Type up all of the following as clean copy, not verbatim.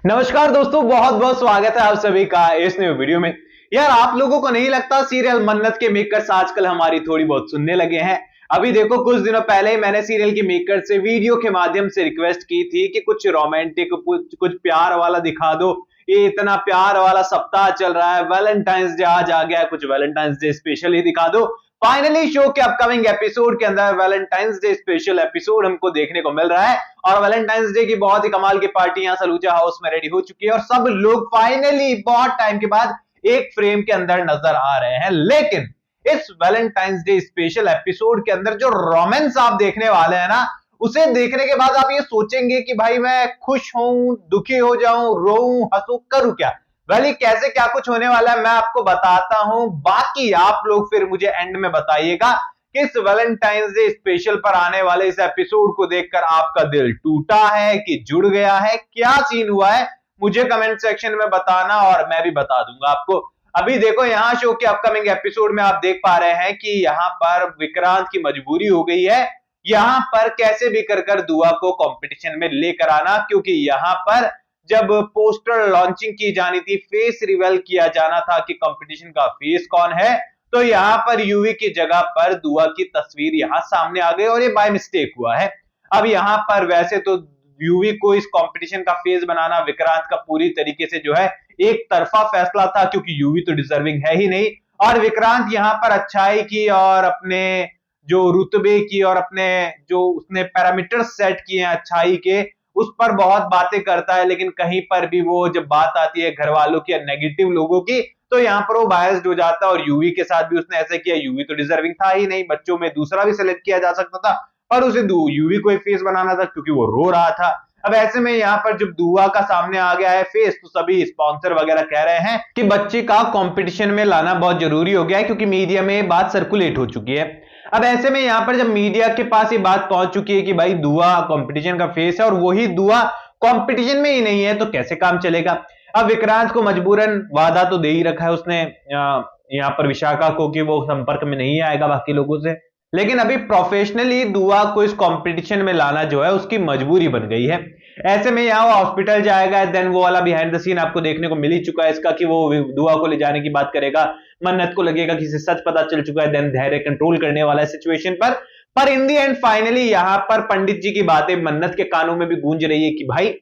नमस्कार दोस्तों, बहुत बहुत स्वागत है आप सभी का इस न्यू वीडियो में। यार, आप लोगों को नहीं लगता सीरियल मन्नत के मेकर्स आजकल हमारी थोड़ी बहुत सुनने लगे हैं? अभी देखो, कुछ दिनों पहले ही मैंने सीरियल के मेकर से वीडियो के माध्यम से रिक्वेस्ट की थी कि कुछ रोमांटिक, कुछ प्यार वाला दिखा दो। ये इतना प्यार वाला सप्ताह चल रहा है, वैलेंटाइंस डे आज आ गया है, कुछ वैलेंटाइंस डे स्पेशल ही दिखा दो। फाइनली शो के अपकमिंग एपिसोड के अंदर वैलेंटाइंस डे स्पेशल एपिसोड हमको देखने को मिल रहा है और वैलेंटाइंस डे की बहुत ही कमाल की पार्टी यहाँ सलूजा हाउस में रेडी हो चुकी है और सब लोग फाइनली बहुत टाइम के बाद एक फ्रेम के अंदर नजर आ रहे हैं। लेकिन इस वैलेंटाइंस डे स्पेशल एपिसोड के अंदर जो रोमांस आप देखने वाले हैं ना, उसे देखने के बाद आप ये सोचेंगे कि भाई मैं खुश हूं, दुखी हो जाऊं, रोऊं, हंसू, करूं क्या? ये कैसे क्या कुछ होने वाला है मैं आपको बताता हूं। बाकी आप लोग फिर मुझे एंड में बताइएगा कि इस वैलेंटाइंस डे स्पेशल पर आने वाले इस एपिसोड को देखकर आपका दिल टूटा है कि जुड़ गया है, क्या सीन हुआ है? मुझे कमेंट सेक्शन में बताना और मैं भी बता दूंगा आपको। अभी देखो, यहाँ शो के अपकमिंग एपिसोड में आप देख पा रहे हैं कि यहाँ पर विक्रांत की मजबूरी हो गई है यहाँ पर कैसे भी कर दुआ को कंपटीशन में लेकर आना, क्योंकि यहाँ पर जब पोस्टर लॉन्चिंग की जानी थी, फेस रिवील किया जाना था कि कंपटीशन का फेस कौन है, तो यहाँ पर यूवी की जगह पर दुआ की तस्वीर यहाँ सामने आ गई और ये बाय मिस्टेक हुआ है। अब यहाँ पर वैसे तो यूवी को इस कंपटीशन का फेस बनाना विक्रांत का पूरी तरीके से जो है एक तरफा फैसला था, क्योंकि यूवी तो डिजर्विंग है ही नहीं और विक्रांत यहाँ पर अच्छाई की और अपने जो रुतबे की और अपने जो उसने पैरामीटर सेट किए हैं अच्छाई के, उस पर बहुत बातें करता है। लेकिन कहीं पर भी वो जब बात आती है घर वालों की या नेगेटिव लोगों की, तो यहाँ पर वो बायस्ड हो जाता है और यूवी के साथ भी उसने ऐसे किया। यूवी तो डिजर्विंग था ही नहीं, बच्चों में दूसरा भी सिलेक्ट किया जा सकता था, पर उसे यूवी को फेस बनाना था क्योंकि वो रो रहा था। अब ऐसे में यहाँ पर जब दुआ का सामने आ गया है फेस, तो सभी स्पॉन्सर वगैरह कह रहे हैं कि बच्चे का कंपटीशन में लाना बहुत जरूरी हो गया है, क्योंकि मीडिया में बात सर्कुलेट हो चुकी है। अब ऐसे में यहाँ पर जब मीडिया के पास ये बात पहुंच चुकी है कि भाई दुआ कंपटीशन का फेस है और वही दुआ कंपटीशन में ही नहीं है, तो कैसे काम चलेगा? अब विक्रांत को मजबूरन वादा तो दे ही रखा है उसने यहाँ पर विशाखा को कि वो संपर्क में नहीं आएगा बाकी लोगों से, लेकिन अभी प्रोफेशनली दुआ को इस कंपटीशन में लाना जो है उसकी मजबूरी बन गई है। ऐसे में यहाँ वो हॉस्पिटल जाएगा, देन वो वाला बिहाइंड द सीन आपको देखने को मिल ही चुका है इसका कि वो दुआ को ले जाने की बात करेगा। मन्नत को लगेगा कि इसे सच पता चल चुका है, देन धैर्य कंट्रोल करने वाला है सिचुएशन पर इन दी एंड फाइनली यहाँ पर पंडित जी की बातें मन्नत के कानों में भी गूंज रही है कि भाई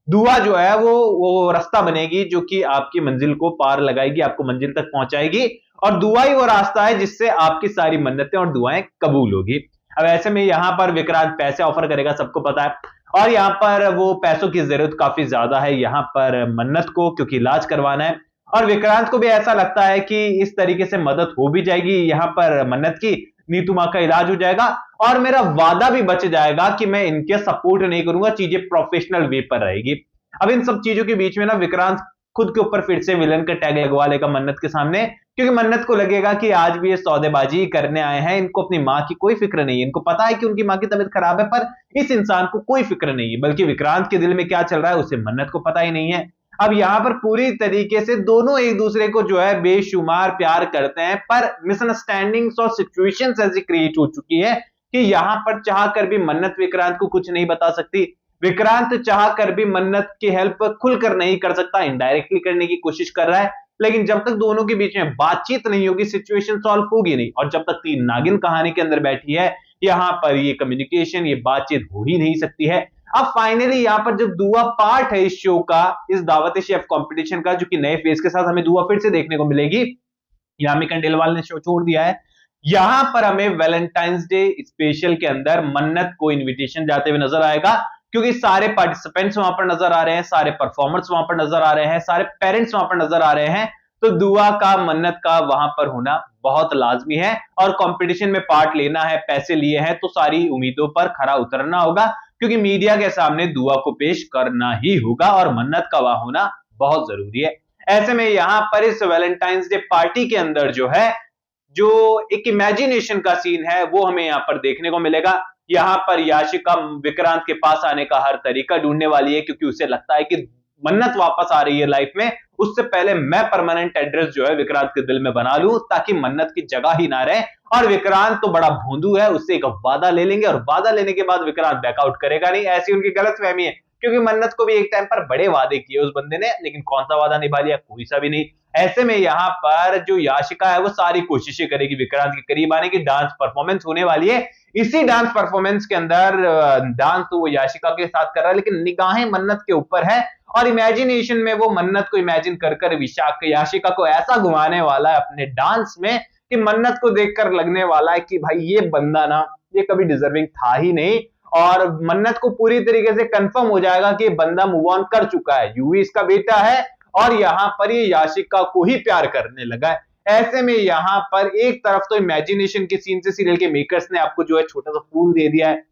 दुआ जो है वो रास्ता बनेगी जो कि आपकी मंजिल को पार लगाएगी, आपको मंजिल तक पहुंचाएगी और दुआ ही वो रास्ता है जिससे आपकी सारी मन्नतें और दुआएं कबूल होगी। अब ऐसे में यहाँ पर विक्रांत पैसे ऑफर करेगा, सबको पता है, और यहाँ पर वो पैसों की जरूरत काफी ज्यादा है यहाँ पर मन्नत को, क्योंकि इलाज करवाना है और विक्रांत को भी ऐसा लगता है कि इस तरीके से मदद हो भी जाएगी यहाँ पर मन्नत की, नीतू माँ का इलाज हो जाएगा और मेरा वादा भी बच जाएगा कि मैं इनके सपोर्ट नहीं करूंगा, चीजें प्रोफेशनल वे पर रहेगी। अब इन सब चीजों के बीच में ना विक्रांत खुद के ऊपर फिर से विलन का टैग लगवा लेगा मन्नत के सामने, क्योंकि मन्नत को लगेगा कि आज भी ये सौदेबाजी करने आए हैं, इनको अपनी माँ की कोई फिक्र नहीं है। इनको पता है कि उनकी माँ की तबीयत खराब है, पर इस इंसान को कोई फिक्र नहीं है, बल्कि विक्रांत के दिल में क्या चल रहा है उसे मन्नत को पता ही नहीं है। अब यहाँ पर पूरी तरीके से दोनों एक दूसरे को जो है बेशुमार प्यार करते हैं, पर मिसअंडरस्टैंडिंग्स और सिचुएशंस ऐसी क्रिएट हो चुकी है कि यहाँ पर चाह कर भी मन्नत विक्रांत को कुछ नहीं बता सकती। विक्रांत चाह कर भी मन्नत की हेल्प खुलकर नहीं कर सकता, इनडायरेक्टली करने की कोशिश कर रहा है, लेकिन जब तक दोनों के बीच में बातचीत नहीं होगी सिचुएशन सॉल्व होगी नहीं। और जब तक तीन नागिन कहानी के अंदर बैठी है, यहाँ पर ये कम्युनिकेशन, ये बातचीत हो ही नहीं सकती है। अब फाइनली यहाँ पर जब दुआ पार्ट है इस शो का, इस दावत शेफ कंपटीशन का, जो कि नए फेस के साथ हमें दुआ फिर से देखने को मिलेगी, यामी खंडेलवाल ने शो छोड़ दिया है। यहां पर हमें वैलेंटाइंस डे स्पेशल के अंदर मन्नत को इनविटेशन जाते हुए नजर आएगा, क्योंकि सारे पार्टिसिपेंट्स वहां पर नजर आ रहे हैं, सारे परफॉर्मर्स वहां पर नजर आ रहे हैं, सारे पेरेंट्स वहां पर नजर आ रहे हैं, तो दुआ का मन्नत का वहां पर होना बहुत लाजमी है और कंपटीशन में पार्ट लेना है, पैसे लिए हैं, तो सारी उम्मीदों पर खरा उतरना होगा, क्योंकि मीडिया के सामने दुआ को पेश करना ही होगा और मन्नत का वहां होना बहुत जरूरी है। ऐसे में यहां पर इस वैलेंटाइंस डे पार्टी के अंदर जो है, जो एक इमेजिनेशन का सीन है वो हमें यहां पर देखने को मिलेगा। यहां पर याशिका विक्रांत के पास आने का हर तरीका ढूंढने वाली है, क्योंकि उसे लगता है कि मन्नत वापस आ रही है लाइफ में, उससे पहले मैं परमानेंट एड्रेस जो है विक्रांत के दिल में बना लूं, ताकि मन्नत की जगह ही ना रहे। और विक्रांत तो बड़ा भोंदू है, उससे एक वादा ले लेंगे और वादा लेने के बाद विक्रांत बैकआउट करेगा नहीं, ऐसी उनकी गलतफहमी है। क्योंकि मन्नत को भी एक टाइम पर बड़े वादे किए उस बंदे ने, लेकिन कौन सा वादा निभा लिया? कोई सा भी नहीं। ऐसे में यहाँ पर जो याशिका है वो सारी कोशिशें करेगी विक्रांत के करीब आने की। डांस परफॉर्मेंस होने वाली है, इसी डांस परफॉर्मेंस के अंदर डांस तो वो याशिका के साथ कर रहा है, लेकिन निगाहें मन्नत के ऊपर है और इमेजिनेशन में वो मन्नत को इमेजिन कर कर याशिका को ऐसा घुमाने वाला है अपने डांस में कि मन्नत को देखकर लगने वाला है कि भाई ये बंदा ना ये कभी डिजर्विंग था ही नहीं, और मन्नत को पूरी तरीके से कंफर्म हो जाएगा कि बंदा मूव ऑन कर चुका है, यूवी इसका बेटा है और यहाँ पर ये याशिका को ही प्यार करने लगा है। ऐसे में यहाँ पर एक तरफ तो इमेजिनेशन के सीन से सीरियल के मेकर्स ने आपको जो है छोटा सा फूल दे दिया है,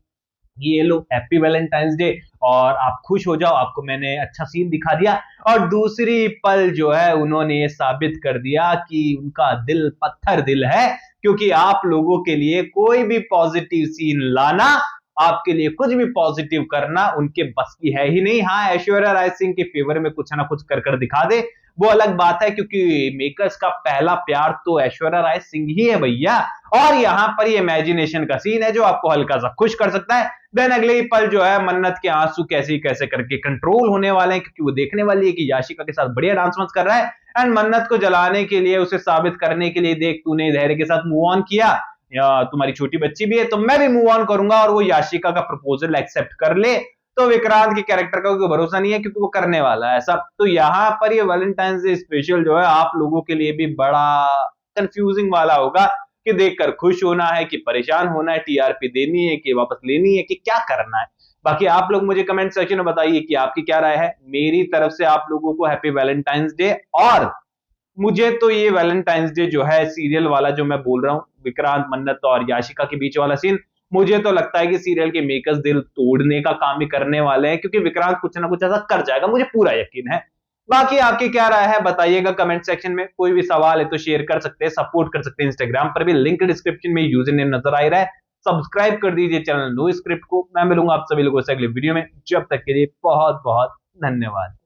ये लो हैप्पी वैलेंटाइंस डे और आप खुश हो जाओ, आपको मैंने अच्छा सीन दिखा दिया। और दूसरी पल जो है उन्होंने ये साबित कर दिया कि उनका दिल पत्थर दिल है, क्योंकि आप लोगों के लिए कोई भी पॉजिटिव सीन लाना, आपके लिए कुछ भी पॉजिटिव करना उनके बस की है ही नहीं। हाँ, ऐश्वर्या राय सिंह के फेवर में कुछ ना कुछ कर दिखा दे वो अलग बात है, क्योंकि मेकर्स का पहला प्यार तो ऐश्वर्या राय सिंह ही है भैया। और यहाँ पर ये इमेजिनेशन का सीन है जो आपको हल्का सा खुश कर सकता है। देन अगले ही पल जो है मन्नत के आंसू कैसे कैसे करके कंट्रोल होने वाले हैं, क्योंकि वो देखने वाली है कि याशिका के साथ बढ़िया डांस वांस कर रहा है एंड मन्नत को जलाने के लिए, उसे साबित करने के लिए, देख तूने धैर्य के साथ मूव ऑन किया या तुम्हारी छोटी बच्ची भी है तो मैं भी मूव ऑन करूंगा, और वो याशिका का प्रपोजल एक्सेप्ट कर ले। तो विक्रांत के कैरेक्टर का कोई भरोसा नहीं है क्योंकि वो करने वाला है ऐसा। तो यहाँ पर ये वैलेंटाइंस डे स्पेशल जो है आप लोगों के लिए भी बड़ा कंफ्यूजिंग वाला होगा कि देखकर खुश होना है कि परेशान होना है, टीआरपी देनी है कि वापस लेनी है कि क्या करना है। बाकी आप लोग मुझे कमेंट सेक्शन में बताइए कि आपकी क्या राय है। मेरी तरफ से आप लोगों को हैप्पी वैलेंटाइंस डे। और मुझे तो ये वैलेंटाइंस डे जो है सीरियल वाला जो मैं बोल रहा हूँ विक्रांत मन्नत और याशिका के बीच वाला सीन, मुझे तो लगता है कि सीरियल के मेकर्स दिल तोड़ने का काम भी करने वाले हैं, क्योंकि विक्रांत कुछ ना कुछ ऐसा कर जाएगा, मुझे पूरा यकीन है। बाकी आपकी क्या राय है बताइएगा कमेंट सेक्शन में। कोई भी सवाल है तो शेयर कर सकते हैं, सपोर्ट कर सकते हैं, इंस्टाग्राम पर भी लिंक डिस्क्रिप्शन में यूजर नेम नजर आ रहा है। सब्सक्राइब कर दीजिए चैनल नो स्क्रिप्ट को। मैं मिलूंगा आप सभी लोगों से अगले वीडियो में, जब तक के लिए बहुत बहुत धन्यवाद।